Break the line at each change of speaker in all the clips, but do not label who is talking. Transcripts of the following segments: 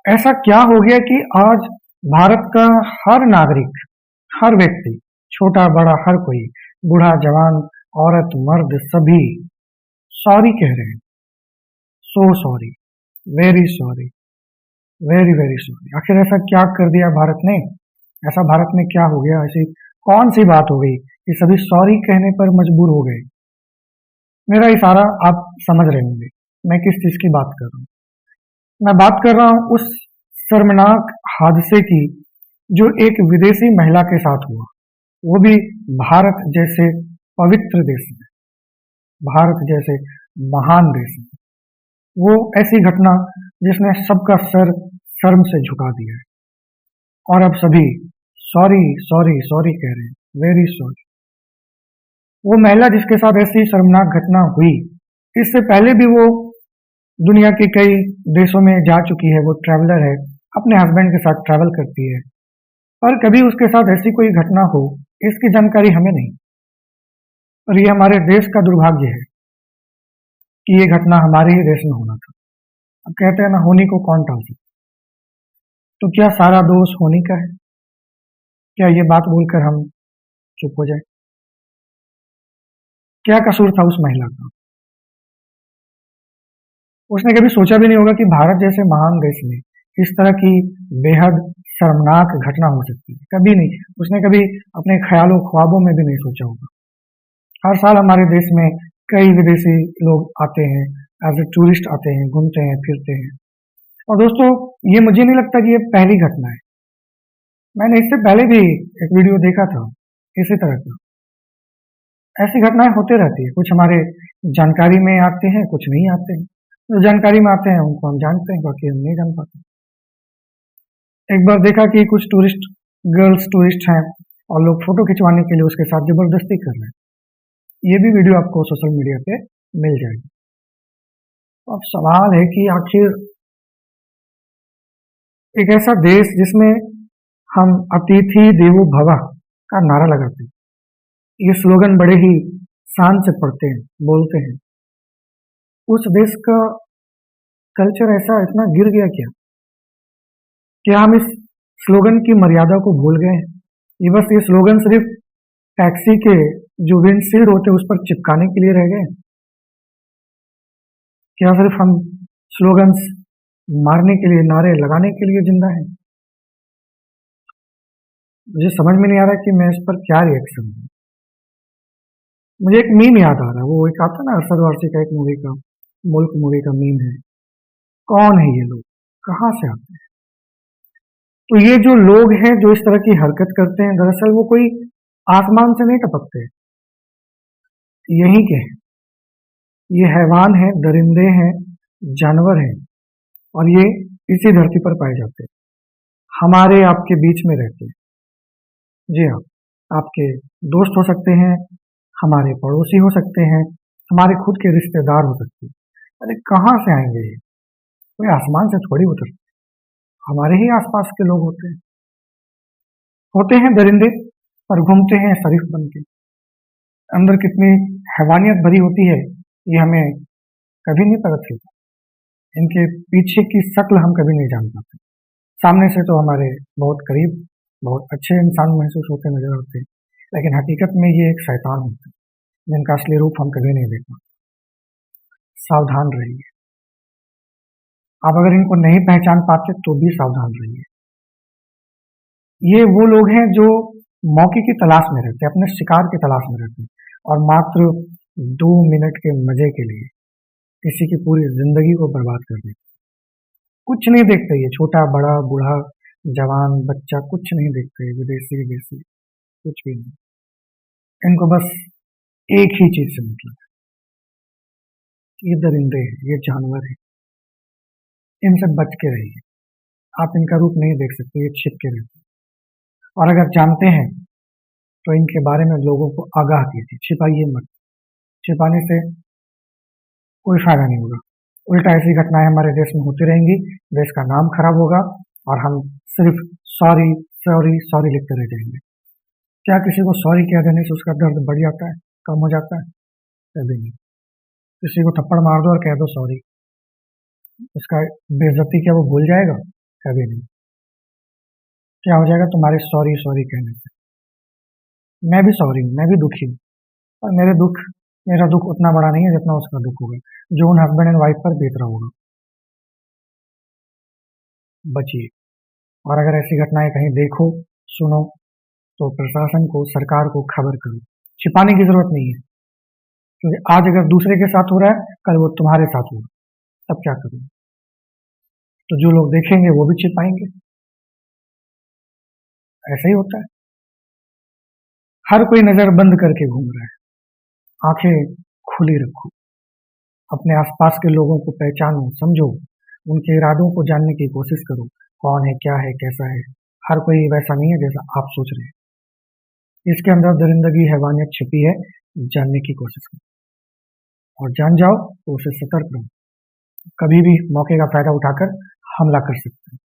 ऐसा क्या हो गया कि आज भारत का हर नागरिक, हर व्यक्ति, छोटा बड़ा हर कोई, बूढ़ा जवान, औरत मर्द सभी सॉरी कह रहे हैं। So sorry, very sorry, very very sorry. आखिर ऐसा क्या कर दिया भारत ने? ऐसा भारत में क्या हो गया? ऐसी कौन सी बात हो गई कि सभी सॉरी कहने पर मजबूर हो गए? मेरा इशारा आप समझ रहे होंगे मैं किस चीज की बात कर रहा हूँ। मैं बात कर रहा हूँ उस शर्मनाक हादसे की जो एक विदेशी महिला के साथ हुआ, वो भी भारत जैसे पवित्र देश में, भारत जैसे महान देश में। वो ऐसी घटना जिसने सबका सर शर्म से झुका दिया है और अब सभी सॉरी सॉरी सॉरी कह रहे हैं, वेरी सॉरी। वो महिला जिसके साथ ऐसी शर्मनाक घटना हुई, इससे पहले भी वो दुनिया के कई देशों में जा चुकी है, वो ट्रैवलर है, अपने हस्बैंड के साथ ट्रैवल करती है, पर कभी उसके साथ ऐसी कोई घटना हो इसकी जानकारी हमें नहीं। और ये हमारे देश का दुर्भाग्य है कि ये घटना हमारे ही देश में होना था। अब कहते हैं ना, होनी को कौन टाल सकता। तो क्या सारा दोष होनी का है? क्या ये बात बोलकर हम चुप हो जाए? क्या कसूर था उस महिला का? उसने कभी सोचा भी नहीं होगा कि भारत जैसे महान देश में इस तरह की बेहद शर्मनाक घटना हो सकती है। कभी नहीं, उसने कभी अपने ख्यालों ख्वाबों में भी नहीं सोचा होगा। हर साल हमारे देश में कई विदेशी लोग आते हैं, एज ए टूरिस्ट आते हैं, घूमते हैं, फिरते हैं। और दोस्तों, ये मुझे नहीं लगता कि ये पहली घटना है। मैंने इससे पहले भी एक वीडियो देखा था इसी तरह का। ऐसी घटनाएं होते रहती है, कुछ हमारे जानकारी में आते हैं, कुछ नहीं आते हैं। जो जानकारी में आते हैं उनको हम जानते हैं, बाकी हम नहीं जान पाते। एक बार देखा कि कुछ टूरिस्ट गर्ल्स टूरिस्ट हैं और लोग फोटो खिंचवाने के लिए उसके साथ जबरदस्ती कर रहे हैं। ये भी वीडियो आपको सोशल मीडिया पे मिल जाएगी। अब सवाल है कि आखिर एक ऐसा देश जिसमें हम अतिथि देवो भव का नारा लगाते हैं, ये स्लोगन बड़े ही शान से पढ़ते हैं, बोलते हैं, उस देश का कल्चर ऐसा इतना गिर गया क्या? क्या हम इस स्लोगन की मर्यादा को भूल गए हैं? ये बस ये स्लोगन सिर्फ टैक्सी के जो विंडशील्ड होते हैं उस पर चिपकाने के लिए रह गए? क्या सिर्फ हम स्लोगन्स मारने के लिए, नारे लगाने के लिए जिंदा हैं? मुझे समझ में नहीं आ रहा कि मैं इस पर क्या रिएक्शन दूं। मुझे एक मीम याद आ रहा है, वो एक आता ना अरशद वारसी का एक मूवी का, मुल्क मूवी का मीम है, कौन है ये लोग, कहाँ से आते हैं? तो ये जो लोग हैं जो इस तरह की हरकत करते हैं, दरअसल वो कोई आसमान से नहीं टपकते, यहीं के हैं। ये हैवान हैं, दरिंदे हैं, जानवर हैं, और ये इसी धरती पर पाए जाते हैं, हमारे आपके बीच में रहते हैं। जी हाँ, आपके दोस्त हो सकते हैं, हमारे पड़ोसी हो सकते हैं, हमारे खुद के रिश्तेदार हो सकते हैं। अरे कहाँ से आएंगे ये? कोई आसमान से थोड़ी उतरते, हमारे ही आसपास के लोग होते हैं दरिंदे, पर घूमते हैं शरीफ बन के। अंदर कितनी हैवानियत भरी होती है ये हमें कभी नहीं पता चलता। इनके पीछे की शक्ल हम कभी नहीं जान पाते। सामने से तो हमारे बहुत करीब, बहुत अच्छे इंसान महसूस होते नजर आते हैं, लेकिन हकीकत में ये एक शैतान होते हैं जिनका असली रूप हम कभी नहीं देख पाते। सावधान रहिए। आप अगर इनको नहीं पहचान पाते तो भी सावधान रहिए। ये वो लोग हैं जो मौके की तलाश में रहते हैं, अपने शिकार की तलाश में रहते हैं, और मात्र 2 मिनट के मजे के लिए किसी की पूरी जिंदगी को बर्बाद कर देते। कुछ नहीं देखते, ये छोटा बड़ा बूढ़ा जवान बच्चा कुछ नहीं देखते, विदेशी विदेशी कुछ भी नहीं। इनको बस एक ही चीज से मतलब है, ये दरिंदे हैं, ये जानवर हैं, इनसे बच के रहिए। आप इनका रूप नहीं देख सकते, ये छिप के रहते हैं, और अगर जानते हैं तो इनके बारे में लोगों को आगाह कीजिए। छिपाइए मत, छिपाने से कोई फायदा नहीं होगा। उल्टा ऐसी घटनाएं हमारे देश में होती रहेंगी, देश का नाम खराब होगा, और हम सिर्फ सॉरी सॉरी सॉरी लिखते रह जाएंगे। क्या किसी को सॉरी कह देने से उसका दर्द बढ़ जाता है, कम हो जाता है? कभी नहीं। किसी को थप्पड़ मार दो और कह दो सॉरी, उसका बेइज्जती क्या वो भूल जाएगा? कभी नहीं। क्या हो जाएगा तुम्हारे सॉरी सॉरी कहने से? मैं भी सॉरी हूँ, मैं भी दुखी हूँ, और मेरा दुख उतना बड़ा नहीं है जितना उसका दुख होगा, जो उन हस्बैंड एंड वाइफ पर बीत रहा होगा। बचिए। और अगर ऐसी घटनाएं कहीं देखो, सुनो, तो प्रशासन को, सरकार को खबर करो। छिपाने की जरूरत नहीं है, क्योंकि आज अगर दूसरे के साथ हो रहा है, कल वो तुम्हारे साथ होगा, तब क्या करोगे? तो जो लोग देखेंगे वो भी छिपाएंगे। ऐसा ही होता है। हर कोई नजर बंद करके घूम रहा है। आंखें खुली रखो। अपने आसपास के लोगों को पहचानो, समझो, उनके इरादों को जानने की कोशिश करो। कौन है, क्या है, कैसा है। हर कोई वैसा नहीं है जैसा आप सोच रहे हैं। इसके अंदर दरिंदगी, हैवानियत छिपी है। जानने की कोशिश करो, और जान जाओ तो उसे सतर्क रहो। कभी भी मौके का फायदा उठाकर हमला कर सकते हैं।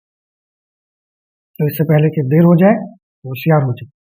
तो इससे पहले कि देर हो जाए, होशियार हो जाए।